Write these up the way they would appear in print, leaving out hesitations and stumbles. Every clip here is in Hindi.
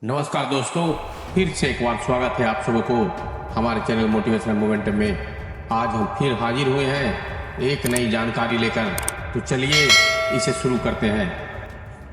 नमस्कार दोस्तों, फिर से एक बार स्वागत है आप सबको हमारे चैनल मोटिवेशनल मोमेंटम में। आज हम फिर हाजिर हुए हैं एक नई जानकारी लेकर। तो चलिए इसे शुरू करते हैं।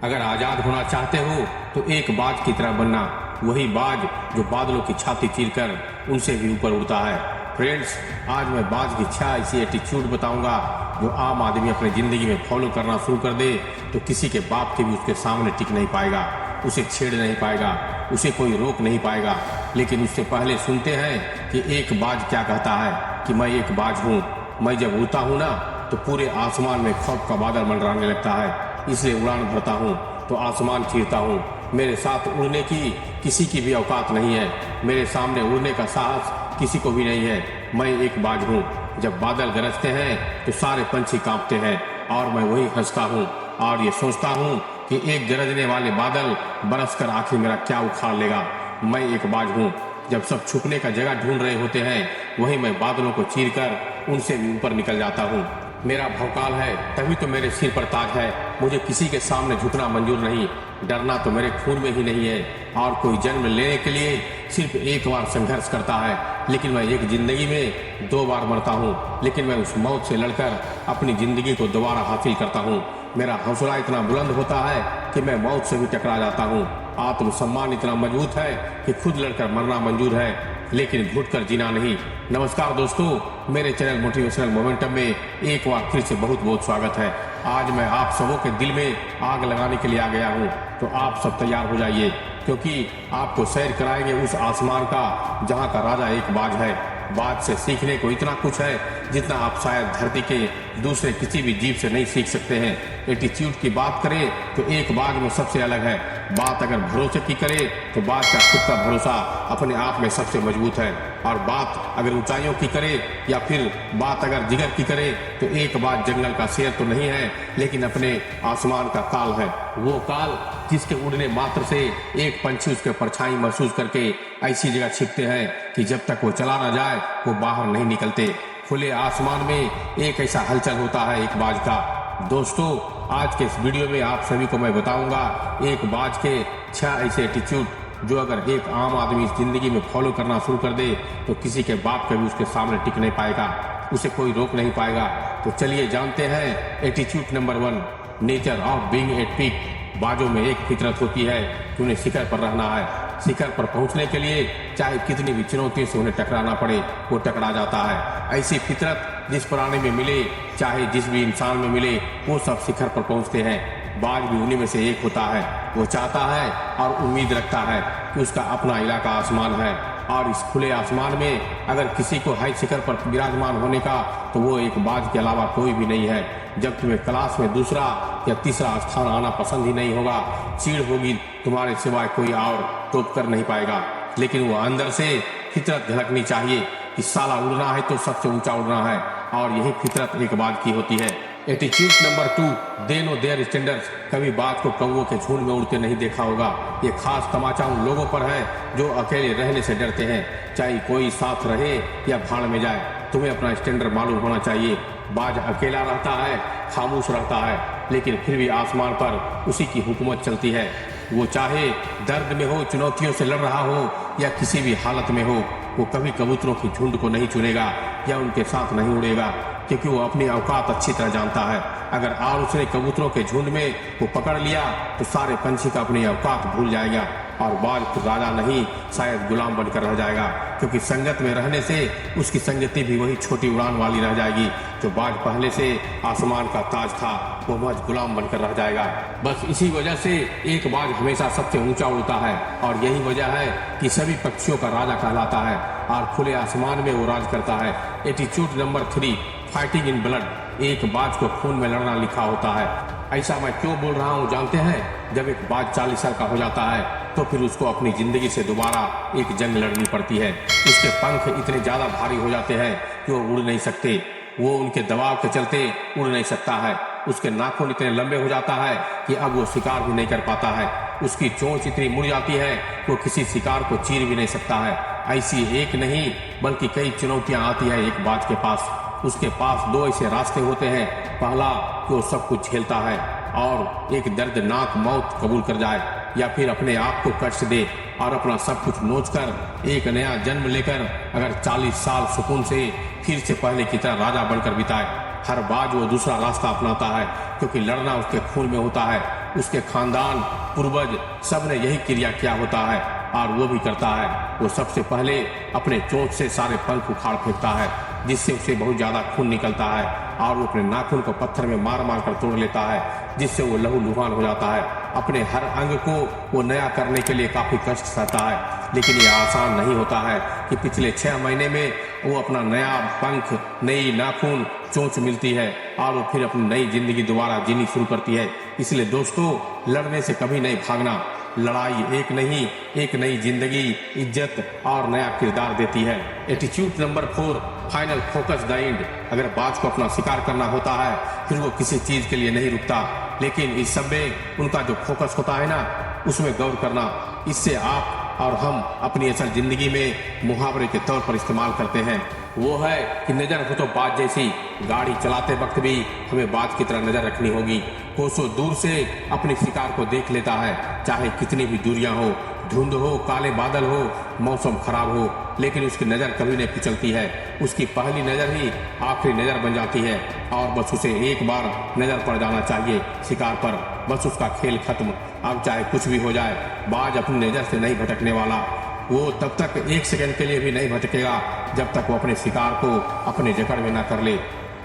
अगर आज़ाद होना चाहते हो तो एक बाज की तरह बनना, वही बाज जो बादलों की छाती चीरकर उनसे भी ऊपर उड़ता है। फ्रेंड्स, आज मैं बाज की 6 ऐसी एटीट्यूड बताऊंगा जो आम आदमी अपनी ज़िंदगी में फॉलो करना शुरू कर दे तो किसी के बाप के भी उसके सामने टिक नहीं पाएगा, उसे छेड़ नहीं पाएगा, उसे कोई रोक नहीं पाएगा। लेकिन उससे पहले सुनते हैं कि एक बाज क्या कहता है कि मैं एक बाज हूँ। मैं जब उड़ता हूँ ना तो पूरे आसमान में खौफ का बादल मंडराने लगता है, इसलिए उड़ान भरता हूँ तो आसमान चीरता हूँ। मेरे साथ उड़ने की किसी की भी औकात नहीं है, मेरे सामने उड़ने का साहस किसी को भी नहीं है। मैं एक बाज हूँ। जब बादल गरजते हैं तो सारे पंछी कांपते हैं और मैं वही हंसता हूँ और ये सोचता हूँ कि एक गरजने वाले बादल बरसकर आखिर मेरा क्या उखाड़ लेगा। मैं एक बाज हूँ। जब सब छुपने का जगह ढूंढ रहे होते हैं, वहीं मैं बादलों को चीरकर उनसे भी ऊपर निकल जाता हूँ। मेरा भौकाल है, तभी तो मेरे सिर पर ताज है। मुझे किसी के सामने झुकना मंजूर नहीं। डरना तो मेरे खून में ही नहीं है। और कोई जन्म लेने के लिए सिर्फ एक बार संघर्ष करता है, लेकिन मैं एक जिंदगी में 2 बार मरता हूँ। लेकिन मैं उस मौत से लड़कर अपनी जिंदगी को दोबारा हासिल करता हूँ। मेरा हौसला इतना बुलंद होता है कि मैं मौत से भी टकरा जाता हूँ। आत्मसम्मान इतना मजबूत है कि खुद लड़कर मरना मंजूर है, लेकिन घुटकर जीना नहीं। नमस्कार दोस्तों, मेरे चैनल मोटिवेशनल मोमेंटम में एक बार फिर से बहुत बहुत स्वागत है। आज मैं आप सबों के दिल में आग लगाने के लिए आ गया हूँ, तो आप सब तैयार हो जाइए, क्योंकि आपको सैर कराएंगे उस आसमान का जहाँ का राजा एक बाज है। बाज से सीखने को इतना कुछ है जितना आप शायद धरती के दूसरे किसी भी जीव से नहीं सीख सकते हैं। एटीट्यूड की बात करें तो एक बाज में सबसे अलग है। बात अगर भरोसे की करे तो बाज का खुद का भरोसा अपने आप में सबसे मजबूत है। और बात अगर ऊंचाइयों की करे या फिर बात अगर जिगर की करे तो एक बाज जंगल का शेर तो नहीं है, लेकिन अपने आसमान का काल है। वो काल जिसके उड़ने मात्र से एक पंछी उसके परछाई महसूस करके ऐसी जगह छिपते हैं कि जब तक वो चला ना जाए वो बाहर नहीं निकलते। खुले आसमान में एक ऐसा हलचल होता है एक बाज का। दोस्तों, आज के इस वीडियो में आप सभी को मैं बताऊंगा एक बाज के 6 ऐसे एटीट्यूड जो अगर एक आम आदमी इस जिंदगी में फॉलो करना शुरू कर दे तो किसी के बाप कभी उसके सामने टिक नहीं पाएगा, उसे कोई रोक नहीं पाएगा। तो चलिए जानते हैं attitude number 1, nature of being a peak. बाजों में एक फितरत होती है कि उन्हें शिखर पर रहना है। शिखर पर पहुंचने के लिए चाहे कितनी भी चुनौतियों से उन्हें टकराना पड़े, वो टकरा जाता है। ऐसी फितरत जिस प्राणी में मिले, चाहे जिस भी इंसान में मिले, वो सब शिखर पर पहुंचते हैं। बाज भी उन्हीं में से एक होता है। वो चाहता है और उम्मीद रखता है कि उसका अपना इलाका आसमान है, और इस खुले आसमान में अगर किसी को है शिखर पर विराजमान होने का तो वो एक बाज के अलावा कोई भी नहीं है। जब तुम्हें क्लास में दूसरा या तीसरा स्थान आना पसंद ही नहीं होगा, चीड़ होगी, तुम्हारे सिवाय कोई और टोक कर नहीं पाएगा। लेकिन वो अंदर से फितरत झलकनी चाहिए कि साला उड़ना है तो सबसे ऊंचा उड़ना है, और यही फितरत एक बाज की होती है। Attitude number 2, they know there standards. कभी बाज को कौवों के झुंड में उड़ते नहीं देखा होगा। ये खास तमाचा उन लोगों पर है जो अकेले रहने से डरते हैं, चाहे कोई साथ रहे या भाड़ में जाए। तुम्हें अपना स्टैंडर्ड मालूम होना चाहिए। बाज अकेला रहता है, खामोश रहता है, लेकिन फिर भी आसमान पर उसी की हुकूमत चलती है। वो चाहे दर्द में हो, चुनौतियों से लड़ रहा हो या किसी भी हालत में हो, वो कभी कबूतरों की झुंड को नहीं चुनेगा या उनके साथ नहीं उड़ेगा, क्योंकि वो अपनी औकात अच्छी तरह जानता है। अगर और उसने कबूतरों के झुंड में वो पकड़ लिया तो सारे पंछी का अपनी औकात भूल जाएगा और बाज खुद राजा नहीं, शायद गुलाम बनकर रह जाएगा, क्योंकि संगत में रहने से उसकी संगति भी वही छोटी उड़ान वाली रह जाएगी। जो बाज पहले से आसमान का ताज था वो महज गुलाम बनकर रह जाएगा। बस इसी वजह से एक बाज हमेशा सबसे ऊंचा उड़ता है, और यही वजह है कि सभी पक्षियों का राजा कहलाता है और खुले आसमान में वो राज करता है। Attitude number 3, fighting in blood. एक बाज को खून में लड़ना लिखा होता है। ऐसा मैं क्यों बोल रहा हूँ जानते हैं? जब एक बाज 40 साल का हो जाता है तो फिर उसको अपनी जिंदगी से दोबारा एक जंग लड़नी पड़ती है। उसके पंख इतने ज्यादा भारी हो जाते हैं कि वो उड़ नहीं सकते। वो उनके दबाव के चलते उड़ नहीं सकता है। उसके नाखून इतने लंबे हो जाता है कि अब वो शिकार भी नहीं कर पाता है। उसकी चोंच इतनी मुड़ जाती है वो किसी शिकार को चीर भी नहीं सकता है। ऐसी एक नहीं बल्कि कई चुनौतियां आती है एक बाज के पास। उसके पास 2 ऐसे रास्ते होते हैं। पहला कि वो सब कुछ झेलता है और एक दर्दनाक मौत कबूल कर जाए, या फिर अपने आप को कष्ट दे और अपना सब कुछ नोच कर एक नया जन्म लेकर अगर 40 साल सुकून से फिर से पहले की तरह राजा बनकर बिताए। हर बार वो दूसरा रास्ता अपनाता है क्योंकि लड़ना उसके खून में होता है। उसके खानदान पूर्वज सब ने यही क्रिया किया होता है और वो भी करता है। वो सबसे पहले अपने चोंच से सारे पंख उखाड़ फेंकता है जिससे उसे बहुत ज्यादा खून निकलता है और वो अपने नाखून को पत्थर में मार मार कर तोड़ लेता है जिससे वो लहूलुहान हो जाता है। अपने हर अंग को वो नया करने के लिए काफी कष्ट सहता है, लेकिन ये आसान नहीं होता है कि पिछले 6 महीने में वो अपना नया पंख, नई नाखून, चोंच मिलती है और वो फिर अपनी नई जिंदगी दोबारा जीनी शुरू करती है। इसलिए दोस्तों, लड़ने से कभी नहीं भागना। लड़ाई एक नई जिंदगी, इज्जत और नया किरदार देती है। Attitude number 4, final focus the end. अगर बाज को अपना शिकार करना होता है फिर वो किसी चीज के लिए नहीं रुकता, लेकिन इस सब में उनका जो फोकस होता है ना, उसमें गौर करना। इससे आप और हम अपनी असल जिंदगी में मुहावरे के तौर पर इस्तेमाल करते हैं। वो है कि नजर हो तो बाज जैसी। गाड़ी चलाते वक्त भी हमें बाज की तरह नजर रखनी होगी। कोसों दूर से अपने शिकार को देख लेता है, चाहे कितनी भी दूरियां हो, धुंध हो, काले बादल हो, मौसम खराब हो, लेकिन उसकी नजर कभी नहीं फिसलती है। उसकी पहली नजर ही आखिरी नजर बन जाती है और बस उसे एक बार नजर पड़ जाना चाहिए शिकार पर, बस उसका खेल खत्म। अब चाहे कुछ भी हो जाए, बाज अपनी नजर से नहीं भटकने वाला। वो तब तक 1 सेकंड के लिए भी नहीं भटकेगा जब तक वो अपने शिकार को अपने जकड़ में न कर ले।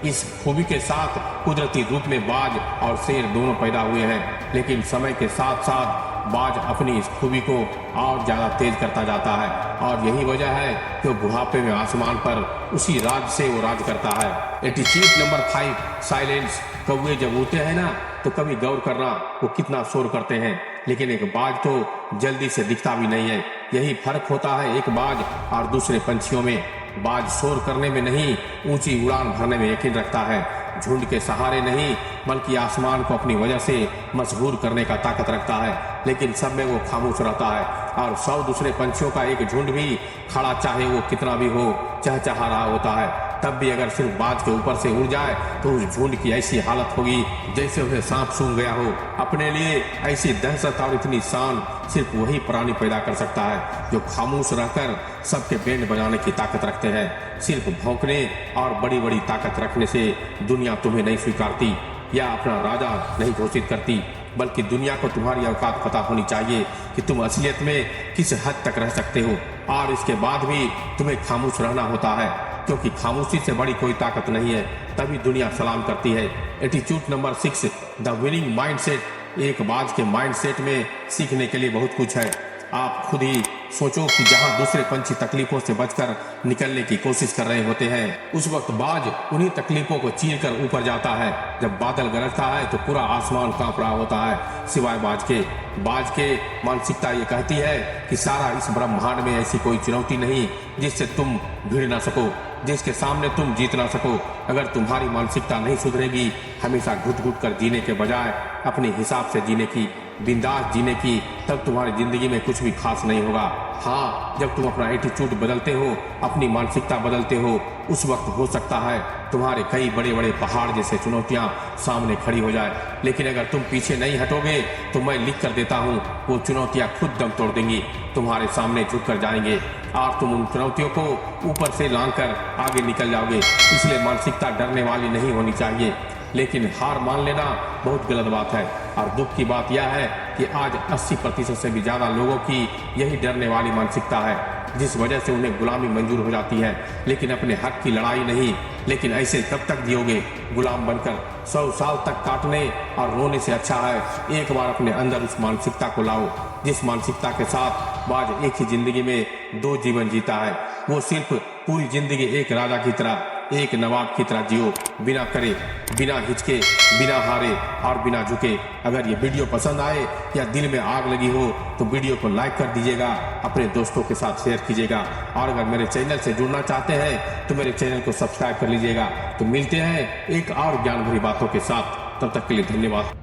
इस खूबी के साथ कुदरती रूप में बाज और शेर दोनों पैदा हुए हैं, लेकिन समय के साथ साथ बाज अपनी इस खूबी को और ज्यादा तेज करता जाता है और यही वजह है कि वो बुढ़ापे में आसमान पर उसी राज से वो राज करता है। Attitude number 5, silence. कौवे जब उड़ते हैं ना तो कभी गौर करना वो कितना शोर करते हैं, लेकिन एक बाज तो जल्दी से दिखता भी नहीं है। यही फर्क होता है एक बाज और दूसरे पंछियों में। बाज शोर करने में नहीं, ऊंची उड़ान भरने में यकीन रखता है। झुंड के सहारे नहीं बल्कि आसमान को अपनी वजह से मशहूर करने का ताकत रखता है, लेकिन सब में वो खामोश रहता है और 100 दूसरे पंछियों का एक झुंड भी खड़ा, चाहे वो कितना भी हो, चहचहा रहा होता है, तब भी अगर सिर्फ बाज के ऊपर से उड़ जाए तो उस झुंड की ऐसी हालत होगी जैसे उसे सांप सूंघ गया हो। अपने लिए ऐसी दहशत और इतनी शान सिर्फ वही प्राणी पैदा कर सकता है जो खामोश रहकर सबके बैंड बजाने की ताकत रखते हैं। सिर्फ भौंकने और बड़ी बड़ी ताकत रखने से दुनिया तुम्हें नहीं स्वीकारती या अपना राजा नहीं घोषित करती, बल्कि दुनिया को तुम्हारी औकात पता होनी चाहिए कि तुम असलियत में किस हद तक रह सकते हो और इसके बाद भी तुम्हें खामोश रहना होता है, क्योंकि खामोशी से बड़ी कोई ताकत नहीं है, तभी दुनिया सलाम करती है। Attitude number 6, the winning mindset. एक बाज के माइंडसेट में सीखने के लिए बहुत कुछ है। आप खुद ही सोचो कि जहां दूसरे पंछी तकलीफों से बचकर निकलने की कोशिश कर रहे होते हैं, उस वक्त बाज उन्हीं तकलीफों को चीर कर ऊपर जाता है। जब बादल गरजता है तो पूरा आसमान कांप रहा होता है, सिवाय बाज के। बाज के मानसिकता ये कहती है कि सारा इस ब्रह्मांड में ऐसी कोई चुनौती नहीं जिससे तुम भिड़ ना सको, जिसके सामने तुम जीत ना सको। अगर तुम्हारी मानसिकता नहीं सुधरेगी, हमेशा घुट घुट कर जीने के बजाय अपने हिसाब से जीने की, बिंदास जीने की, तब तुम्हारी जिंदगी में कुछ भी खास नहीं होगा। हाँ, जब तुम अपना एटीट्यूड बदलते हो, अपनी मानसिकता बदलते हो, उस वक्त हो सकता है तुम्हारे कई बड़े बड़े पहाड़ जैसे चुनौतियां सामने खड़ी हो जाए, लेकिन अगर तुम पीछे नहीं हटोगे तो मैं लिख कर देता हूँ वो चुनौतियां खुद दम तोड़ देंगी, तुम्हारे सामने झुक कर जाएंगे और तुम उन चुनौतियों को ऊपर से लांग कर आगे निकल जाओगे। इसलिए मानसिकता डरने वाली नहीं होनी चाहिए, लेकिन हार मान लेना बहुत गलत बात है। और दुख की बात यह है कि आज 80% से भी ज्यादा लोगों की यही डरने वाली मानसिकता है, जिस वजह से उन्हें गुलामी मंजूर हो जाती है, लेकिन अपने हक की लड़ाई नहीं। लेकिन ऐसे कब तक जियोगे गुलाम बनकर? 100 साल तक काटने और रोने से अच्छा है एक बार अपने अंदर उस मानसिकता को लाओ जिस मानसिकता के साथ बाज एक ही जिंदगी में 2 जीवन जीता है। वो सिर्फ पूरी जिंदगी एक राजा की तरह, एक नवाब की तरह जियो, बिना करे, बिना हिचके, बिना हारे और बिना झुके। अगर ये वीडियो पसंद आए या दिल में आग लगी हो तो वीडियो को लाइक कर दीजिएगा, अपने दोस्तों के साथ शेयर कीजिएगा और अगर मेरे चैनल से जुड़ना चाहते हैं तो मेरे चैनल को सब्सक्राइब कर लीजिएगा। तो मिलते हैं एक और ज्ञान भरी बातों के साथ, तब तक के लिए धन्यवाद।